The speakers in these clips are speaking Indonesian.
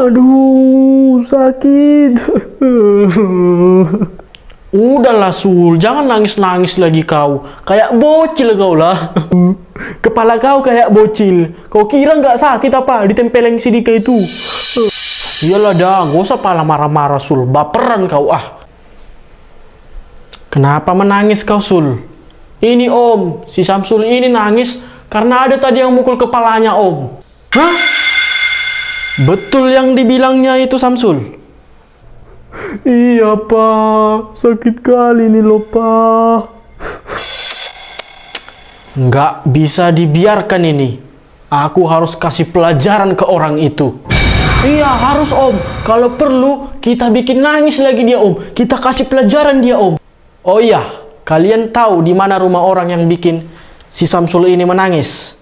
Aduh, sakit. Udahlah Sul, jangan nangis-nangis lagi kau. Kayak bocil kau lah. Kepala kau kayak bocil. Kau kira nggak sakit apa ditempeleng si Dika itu? Iyalah dah, gak usah pala marah-marah Sul. Baperan kau ah. Kenapa menangis kau Sul? Ini Om, si Samsul ini nangis karena ada tadi yang mukul kepalanya Om. Hah? Betul yang dibilangnya itu Samsul? Iya Pak, sakit kali nih loh Pak. Nggak bisa dibiarkan ini. Aku harus kasih pelajaran ke orang itu. Iya harus Om. Kalau perlu kita bikin nangis lagi dia Om. Kita kasih pelajaran dia Om. Oh iya, kalian tahu di mana rumah orang yang bikin si Samsul ini menangis?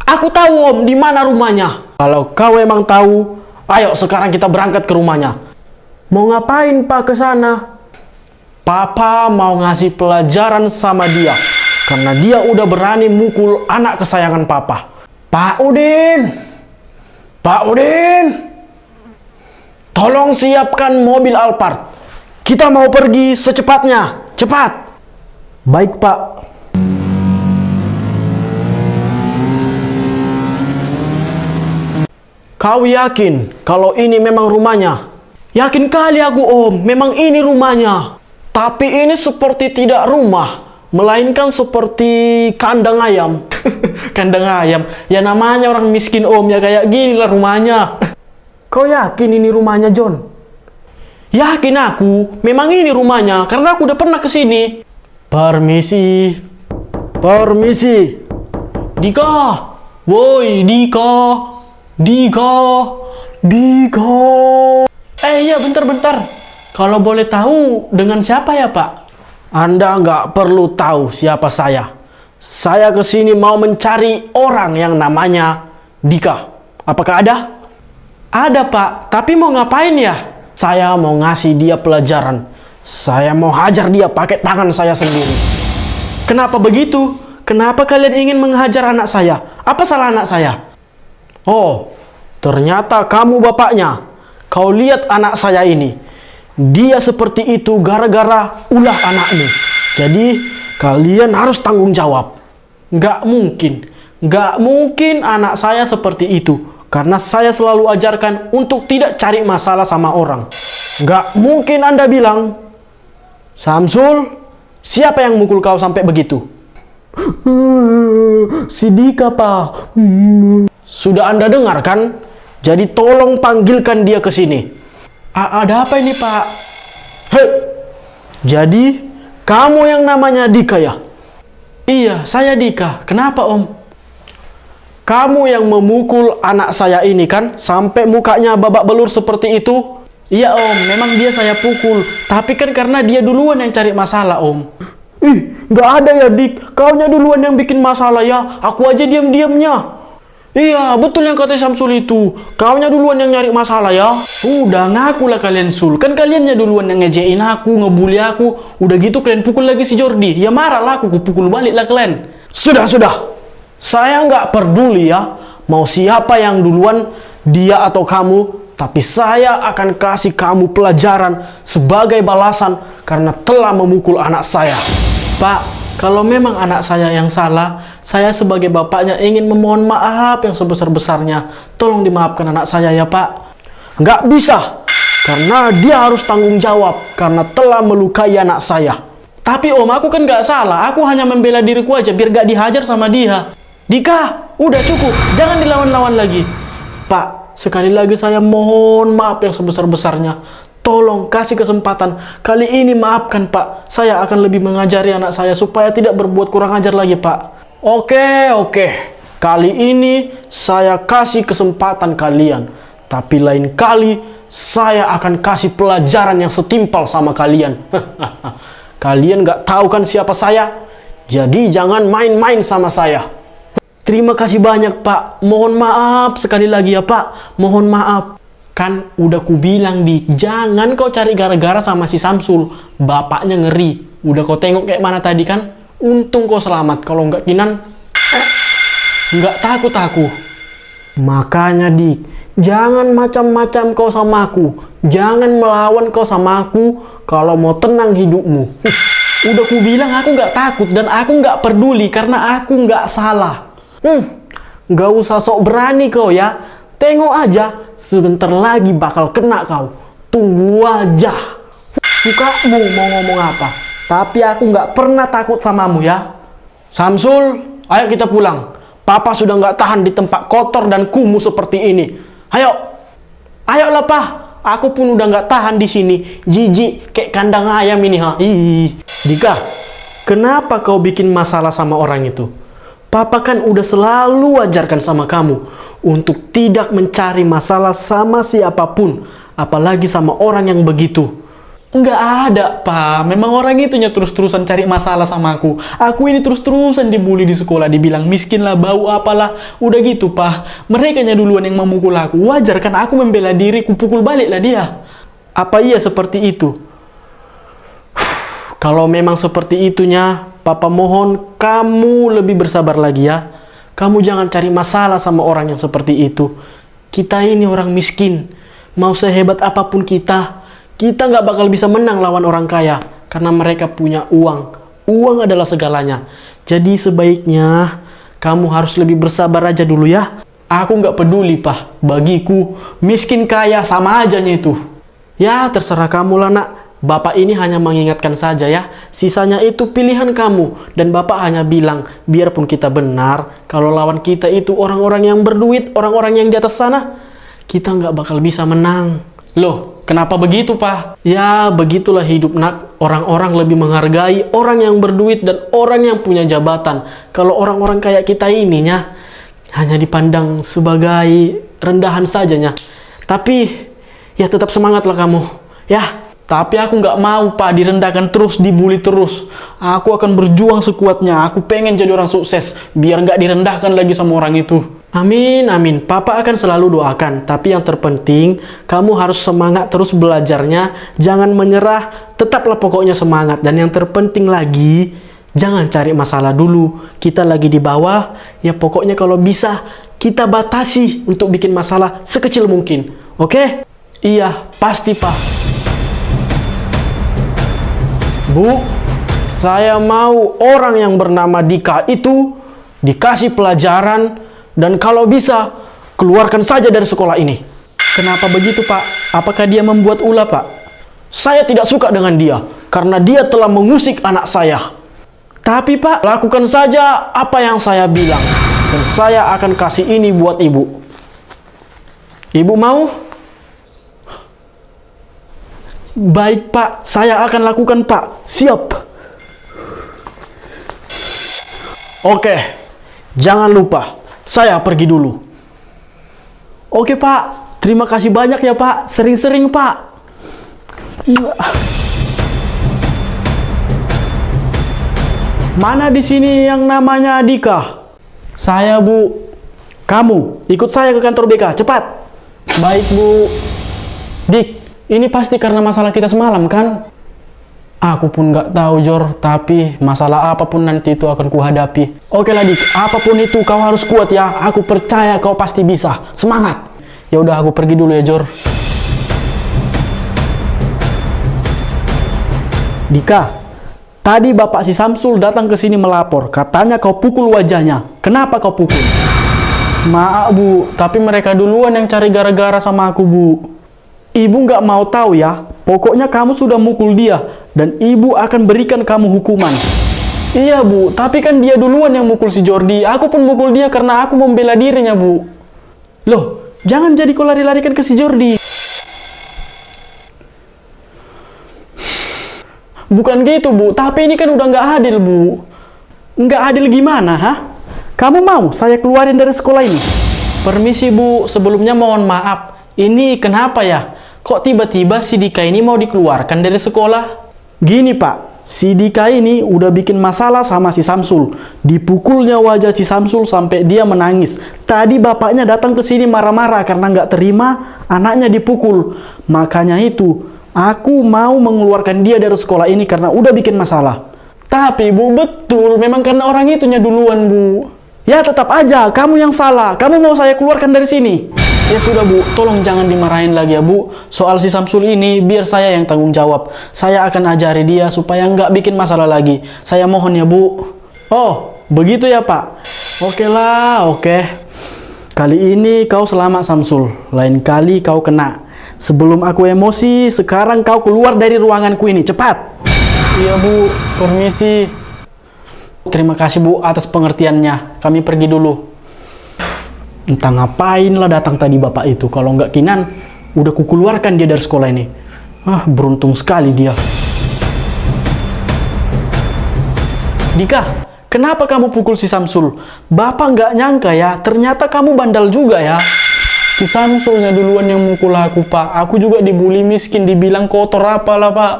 Aku tahu Om, di mana rumahnya. Kalau kau emang tahu, ayo sekarang kita berangkat ke rumahnya. Mau ngapain Pak ke sana? Papa mau ngasih pelajaran sama dia karena dia udah berani mukul anak kesayangan Papa. Pak Udin! Pak Udin! Tolong siapkan mobil Alphard. Kita mau pergi secepatnya. Cepat! Baik Pak. Kau yakin kalau ini memang rumahnya? Yakin kali aku Om, memang ini rumahnya. Tapi ini seperti tidak rumah, melainkan seperti kandang ayam. Kandang ayam, ya namanya orang miskin Om, ya kayak gini lah rumahnya. Kau yakin ini rumahnya John? Yakin aku, memang ini rumahnya, karena aku udah pernah ke sini. Permisi. Permisi. Dika. Woi, Dika. Dika. Dika. Iya bentar-bentar. Kalau boleh tahu dengan siapa ya Pak? Anda nggak perlu tahu siapa saya. Saya kesini mau mencari orang yang namanya Dika. Apakah ada? Ada Pak, tapi mau ngapain ya? Saya mau ngasih dia pelajaran. Saya mau hajar dia pakai tangan saya sendiri. Kenapa begitu? Kenapa kalian ingin menghajar anak saya? Apa salah anak saya? Oh, ternyata kamu bapaknya. Kau lihat anak saya ini. Dia seperti itu gara-gara ulah anakmu. Jadi, kalian harus tanggung jawab. Nggak mungkin. Nggak mungkin anak saya seperti itu. Karena saya selalu ajarkan untuk tidak cari masalah sama orang. Nggak mungkin Anda bilang, Samsul, siapa yang mukul kau sampai begitu? Si Dika Pak. Sudah Anda dengar kan? Jadi tolong panggilkan dia ke sini. Ada apa ini Pak? Hei, jadi kamu yang namanya Dika ya? Iya, saya Dika. Kenapa Om? Kamu yang memukul anak saya ini kan? Sampai mukanya babak belur seperti itu? Iya Om, memang dia saya pukul. Tapi kan karena dia duluan yang cari masalah Om. Ih, nggak ada ya Dik. Kaunya duluan yang bikin masalah ya. Aku aja diam-diamnya. Iya, betul yang kata Samsul itu. Kaunya duluan yang nyari masalah ya. Udah ngaku lah kalian Sul. Kan kaliannya duluan yang ngejein aku, ngebully aku. Udah gitu kalian pukul lagi si Jordi. Ya marah lah aku pukul balik lah kalian. Sudah. Saya nggak peduli ya. Mau siapa yang duluan, dia atau kamu. Tapi saya akan kasih kamu pelajaran sebagai balasan karena telah memukul anak saya. Pak, kalau memang anak saya yang salah, saya sebagai bapaknya ingin memohon maaf yang sebesar-besarnya. Tolong dimaafkan anak saya ya Pak. Nggak bisa, karena dia harus tanggung jawab karena telah melukai anak saya. Tapi Om, aku kan nggak salah. Aku hanya membela diriku aja biar nggak dihajar sama dia. Dika, udah cukup. Jangan dilawan-lawan lagi. Pak, sekali lagi saya mohon maaf yang sebesar-besarnya. Tolong kasih kesempatan. Kali ini maafkan Pak. Saya akan lebih mengajari anak saya supaya tidak berbuat kurang ajar lagi Pak. Oke. Kali ini saya kasih kesempatan kalian. Tapi lain kali saya akan kasih pelajaran yang setimpal sama kalian. Kalian nggak tahu kan siapa saya? Jadi jangan main-main sama saya. Terima kasih banyak Pak. Mohon maaf sekali lagi ya Pak. Mohon maaf. Kan udah ku bilang jangan kau cari gara-gara sama si Samsul. Bapaknya ngeri. Udah kau tengok kayak mana tadi kan? Untung kau selamat. Kalau nggak Kinan, nggak takut aku. Makanya Dik, Jangan macam-macam kau sama aku. Jangan melawan kau sama aku kalau mau tenang hidupmu. Udah ku bilang aku nggak takut dan aku nggak peduli karena aku nggak salah. Gak usah sok berani kau ya. Tengok aja, sebentar lagi bakal kena kau. Tunggu aja. Sukamu mau ngomong apa, tapi aku nggak pernah takut samamu ya. Samsul, ayo kita pulang. Papa sudah nggak tahan di tempat kotor dan kumuh seperti ini. Ayo, Ayolah Pak, aku pun udah nggak tahan di sini. Jijik kayak kandang ayam ini ha. Dika, kenapa kau bikin masalah sama orang itu? Papa kan udah selalu ajarkan sama kamu untuk tidak mencari masalah sama siapapun, apalagi sama orang yang begitu. Nggak ada, Pak. Memang orang itunya terus-terusan cari masalah sama aku. Aku ini terus-terusan dibully di sekolah. Dibilang miskin lah, bau apalah. Udah gitu, Pak. Merekanya duluan yang memukul aku. Wajar kan aku membela diri, kupukul balik lah dia. Apa iya seperti itu? Kalau memang seperti itunya, Papa mohon kamu lebih bersabar lagi ya. Kamu jangan cari masalah sama orang yang seperti itu. Kita ini orang miskin. Mau sehebat apapun kita nggak bakal bisa menang lawan orang kaya. Karena mereka punya uang. Uang adalah segalanya. Jadi sebaiknya kamu harus lebih bersabar aja dulu ya. Aku nggak peduli, Pak. Bagiku, miskin kaya sama ajanya itu. Ya, terserah kamu lah, nak. Bapak ini hanya mengingatkan saja ya. Sisanya itu pilihan kamu. Dan Bapak hanya bilang, biarpun kita benar, kalau lawan kita itu orang-orang yang berduit, orang-orang yang di atas sana, kita nggak bakal bisa menang. Loh, kenapa begitu, Pak? Ya, begitulah hidup, nak. Orang-orang lebih menghargai orang yang berduit dan orang yang punya jabatan. Kalau orang-orang kayak kita ininya, hanya dipandang sebagai rendahan sajanya. Tapi, ya tetap semangatlah kamu. Ya. Tapi aku nggak mau, Pak, direndahkan terus, dibully terus. Aku akan berjuang sekuatnya. Aku pengen jadi orang sukses, biar nggak direndahkan lagi sama orang itu. Amin, amin. Papa akan selalu doakan. Tapi yang terpenting, kamu harus semangat terus belajarnya. Jangan menyerah, tetaplah pokoknya semangat. Dan yang terpenting lagi, jangan cari masalah dulu. Kita lagi di bawah, ya pokoknya kalau bisa, kita batasi untuk bikin masalah sekecil mungkin. Oke? Iya, pasti, Pak. Bu, saya mau orang yang bernama Dika itu dikasih pelajaran dan kalau bisa keluarkan saja dari sekolah ini. Kenapa begitu, Pak? Apakah dia membuat ulah, Pak? Saya tidak suka dengan dia karena dia telah mengusik anak saya. Tapi, Pak, lakukan saja apa yang saya bilang dan saya akan kasih ini buat ibu. Ibu mau? Baik, Pak. Saya akan lakukan, Pak. Siap. Oke. Jangan lupa. Saya pergi dulu. Oke, Pak. Terima kasih banyak ya, Pak. Sering-sering, Pak. Mana di sini yang namanya Dika? Saya, Bu. Kamu, ikut saya ke kantor BK. Cepat. Baik, Bu. Dik. Ini pasti karena masalah kita semalam, kan? Aku pun nggak tahu, Jor. Tapi masalah apapun nanti itu akan kuhadapi. Oke lah, Dik. Apapun itu kau harus kuat ya. Aku percaya kau pasti bisa. Semangat. Ya udah, aku pergi dulu ya, Jor. Dika, tadi Bapak si Samsul datang ke sini melapor. Katanya kau pukul wajahnya. Kenapa kau pukul? Maaf, Bu. Tapi mereka duluan yang cari gara-gara sama aku, Bu. Ibu nggak mau tahu ya. Pokoknya kamu sudah mukul dia. Dan ibu akan berikan kamu hukuman. Iya, Bu. Tapi kan dia duluan yang mukul si Jordi. Aku pun mukul dia karena aku membela dirinya, Bu. Loh, jangan jadi kau lari-larikan ke si Jordi. Bukan gitu, Bu. Tapi ini kan udah nggak adil, Bu. Nggak adil gimana, ha? Kamu mau saya keluarin dari sekolah ini? Permisi, Bu. Sebelumnya mohon maaf. Ini kenapa ya? Kok tiba-tiba si Dika ini mau dikeluarkan dari sekolah? Gini, Pak. Si Dika ini udah bikin masalah sama si Samsul. Dipukulnya wajah si Samsul sampai dia menangis. Tadi bapaknya datang ke sini marah-marah karena nggak terima anaknya dipukul. Makanya itu, aku mau mengeluarkan dia dari sekolah ini karena udah bikin masalah. Tapi, Bu, betul. Memang karena orang itunya duluan, Bu. Ya tetap aja, kamu yang salah. Kamu mau saya keluarkan dari sini. Ya sudah Bu, tolong jangan dimarahin lagi ya Bu. Soal si Samsul ini biar saya yang tanggung jawab. Saya akan ajari dia supaya nggak bikin masalah lagi. Saya mohon ya Bu. Oh, begitu ya Pak? Oke lah, oke. Kali ini kau selamat Samsul, lain kali kau kena. Sebelum aku emosi, sekarang kau keluar dari ruanganku ini, cepat. Iya Bu, permisi. Terima kasih Bu atas pengertiannya. Kami pergi dulu. Entah ngapain lah datang tadi bapak itu. Kalau nggak Kinan, udah kukeluarkan dia dari sekolah ini. Beruntung sekali dia. Dika, kenapa kamu pukul si Samsul? Bapak nggak nyangka ya, ternyata kamu bandal juga ya. Si Samsulnya duluan yang mukul aku, Pak. Aku juga dibully miskin, dibilang kotor apalah, Pak.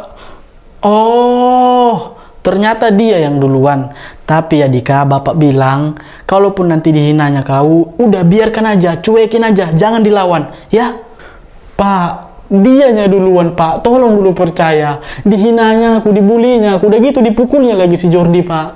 Oh, ternyata dia yang duluan. Tapi ya Dika, bapak bilang, kalaupun nanti dihinanya kau, udah biarkan aja, cuekin aja, jangan dilawan, ya. Pak, dianya duluan, Pak. Tolong dulu percaya. Dihinanya aku, dibulinya aku, udah gitu dipukulnya lagi si Jordi, Pak.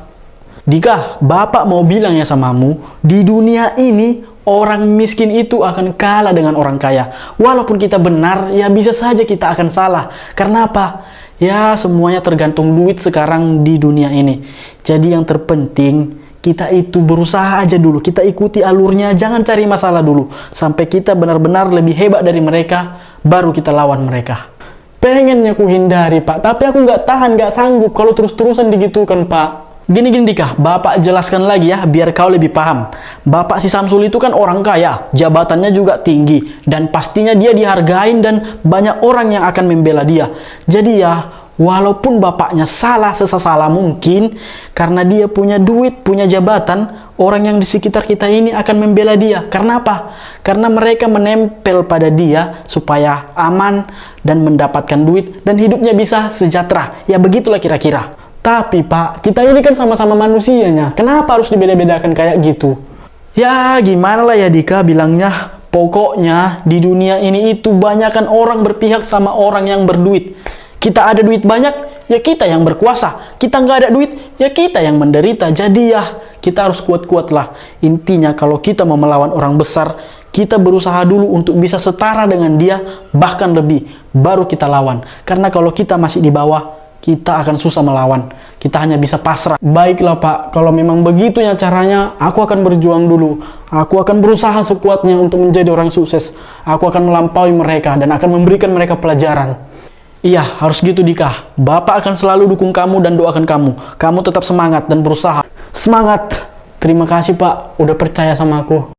Dika, bapak mau bilang ya samamu, di dunia ini orang miskin itu akan kalah dengan orang kaya. Walaupun kita benar, ya bisa saja kita akan salah. Karena apa? Ya semuanya tergantung duit sekarang di dunia ini. Jadi yang terpenting kita itu berusaha aja dulu. Kita ikuti alurnya, jangan cari masalah dulu. Sampai kita benar-benar lebih hebat dari mereka, baru kita lawan mereka. Pengennya aku hindari, Pak. Tapi aku nggak tahan, nggak sanggup kalau terus-terusan digitukan, Pak. Gini Dika, bapak jelaskan lagi ya biar kau lebih paham. Bapak si Samsul itu kan orang kaya, jabatannya juga tinggi, dan pastinya dia dihargain dan banyak orang yang akan membela dia. Jadi ya, walaupun bapaknya salah sesalah mungkin, karena dia punya duit, punya jabatan, orang yang di sekitar kita ini akan membela dia. Karena apa? Karena mereka menempel pada dia supaya aman dan mendapatkan duit dan hidupnya bisa sejahtera. Ya begitulah kira-kira. Tapi Pak, kita ini kan sama-sama manusianya. Kenapa harus dibeda-bedakan kayak gitu? Ya gimana lah ya Dika bilangnya. Pokoknya di dunia ini itu banyakkan orang berpihak sama orang yang berduit. Kita ada duit banyak, ya kita yang berkuasa. Kita nggak ada duit, ya kita yang menderita. Jadi ya kita harus kuat-kuat lah. Intinya kalau kita mau melawan orang besar, kita berusaha dulu untuk bisa setara dengan dia, bahkan lebih. Baru kita lawan. Karena kalau kita masih di bawah, kita akan susah melawan. Kita hanya bisa pasrah. Baiklah Pak, kalau memang begitunya caranya, aku akan berjuang dulu. Aku akan berusaha sekuatnya untuk menjadi orang sukses. Aku akan melampaui mereka dan akan memberikan mereka pelajaran. Iya, harus gitu Dika. Bapak akan selalu dukung kamu dan doakan kamu. Kamu tetap semangat dan berusaha. Semangat! Terima kasih Pak, udah percaya sama aku.